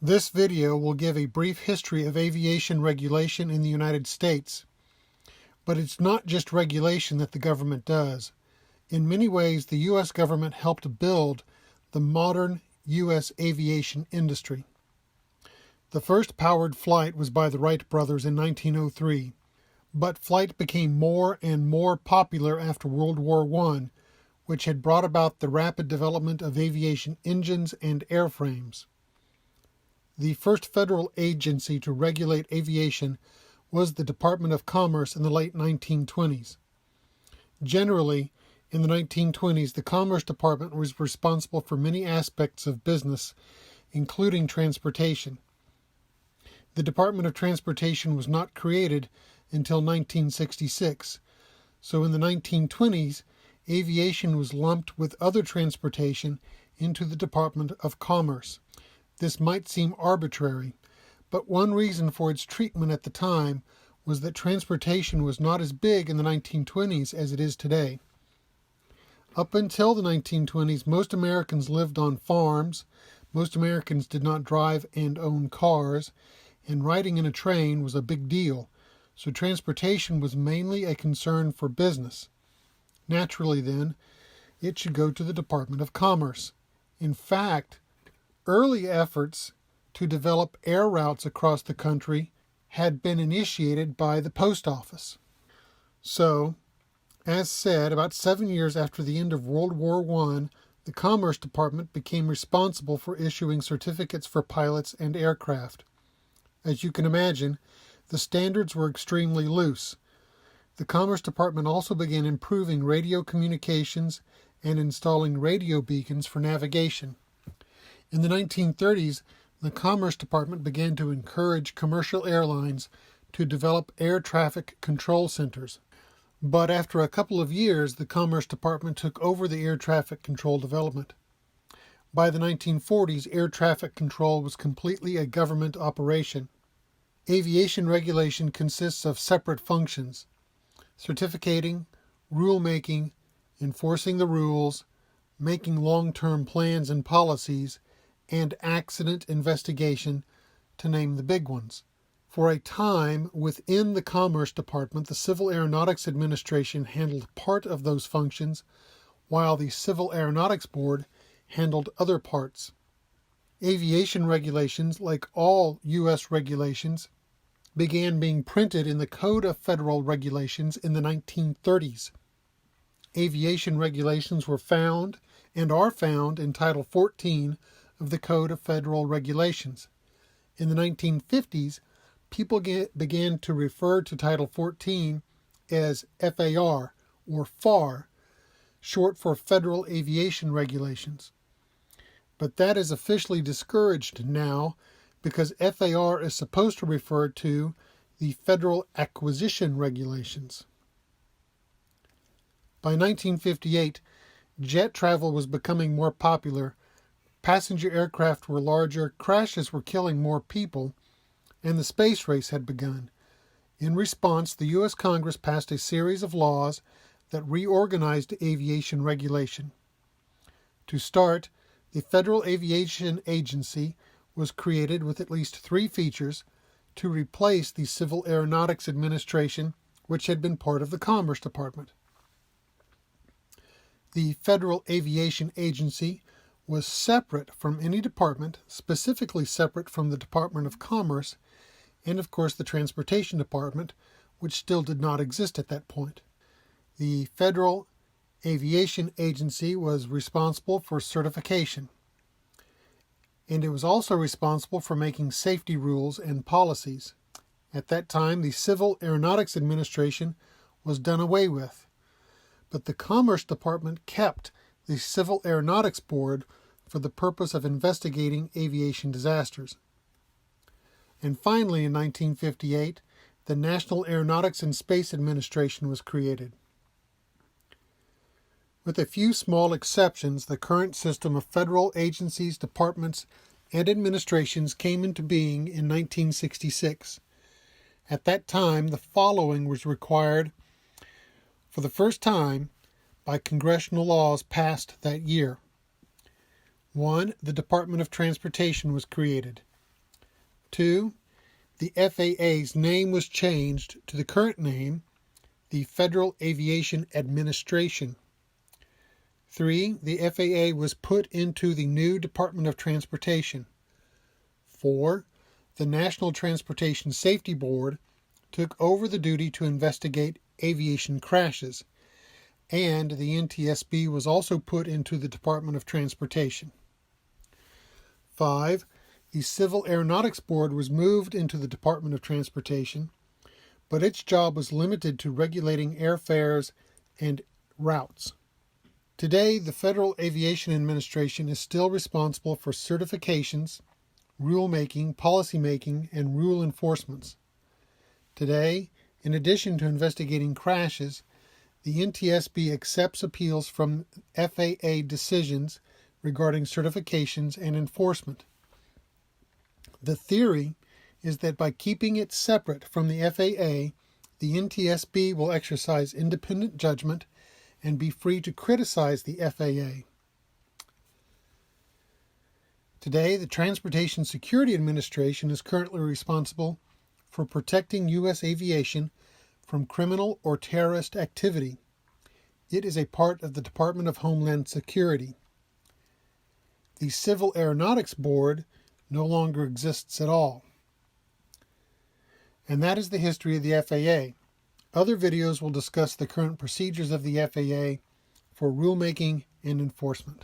This video will give a brief history of aviation regulation in the United States. But it's not just regulation that the government does. In many ways, the U.S. government helped build the modern U.S. aviation industry. The first powered flight was by the Wright brothers in 1903, but flight became more and more popular after World War I, which had brought about the rapid development of aviation engines and airframes. The first federal agency to regulate aviation was the Department of Commerce in the late 1920s. Generally, in the 1920s, the Commerce Department was responsible for many aspects of business, including transportation. The Department of Transportation was not created until 1966, so in the 1920s, aviation was lumped with other transportation into the Department of Commerce. This might seem arbitrary, but one reason for its treatment at the time was that transportation was not as big in the 1920s as it is today. Up until the 1920s, most Americans lived on farms, most Americans did not drive and own cars, and riding in a train was a big deal, so transportation was mainly a concern for business. Naturally, then, it should go to the Department of Commerce. In fact, early efforts to develop air routes across the country had been initiated by the post office. So, as said, about 7 years after the end of World War I, the Commerce Department became responsible for issuing certificates for pilots and aircraft. As you can imagine, the standards were extremely loose. The Commerce Department also began improving radio communications and installing radio beacons for navigation. In the 1930s, the Commerce Department began to encourage commercial airlines to develop air traffic control centers. But after a couple of years, the Commerce Department took over the air traffic control development. By the 1940s, air traffic control was completely a government operation. Aviation regulation consists of separate functions: certificating, rulemaking, enforcing the rules, making long-term plans and policies, and accident investigation, to name the big ones. For a time, within the Commerce Department, the Civil Aeronautics Administration handled part of those functions, while the Civil Aeronautics Board handled other parts. Aviation regulations, like all U.S. regulations, began being printed in the Code of Federal Regulations in the 1930s. Aviation regulations were found and are found in Title 14 of the Code of Federal Regulations. In the 1950s, people began to refer to Title 14 as FAR, or FAR, short for Federal Aviation Regulations. But that is officially discouraged now, because FAR is supposed to refer to the Federal Acquisition Regulations. By 1958, jet travel was becoming more popular, passenger aircraft were larger, crashes were killing more people, and the space race had begun. In response, the U.S. Congress passed a series of laws that reorganized aviation regulation. To start, the Federal Aviation Agency was created with at least 3 features to replace the Civil Aeronautics Administration, which had been part of the Commerce Department. The Federal Aviation Agency was separate from any department, specifically separate from the Department of Commerce, and of course the Transportation Department, which still did not exist at that point. The Federal Aviation Agency was responsible for certification, and it was also responsible for making safety rules and policies. At that time, the Civil Aeronautics Administration was done away with, but the Commerce Department kept the Civil Aeronautics Board for the purpose of investigating aviation disasters. And finally, in 1958, the National Aeronautics and Space Administration was created. With a few small exceptions, the current system of federal agencies, departments, and administrations came into being in 1966. At that time, the following was required for the first time by congressional laws passed that year. 1. The Department of Transportation was created. 2. The FAA's name was changed to the current name, the Federal Aviation Administration. 3. The FAA was put into the new Department of Transportation. 4. The National Transportation Safety Board took over the duty to investigate aviation crashes, and the NTSB was also put into the Department of Transportation. 5. The Civil Aeronautics Board was moved into the Department of Transportation, but its job was limited to regulating airfares and routes. Today, the Federal Aviation Administration is still responsible for certifications, rulemaking, policymaking, and rule enforcements. Today, in addition to investigating crashes, the NTSB accepts appeals from FAA decisions regarding certifications and enforcement. The theory is that by keeping it separate from the FAA, the NTSB will exercise independent judgment and be free to criticize the FAA. Today, the Transportation Security Administration is currently responsible for protecting U.S. aviation from criminal or terrorist activity. It is a part of the Department of Homeland Security. The Civil Aeronautics Board no longer exists at all. And that is the history of the FAA. Other videos will discuss the current procedures of the FAA for rulemaking and enforcement.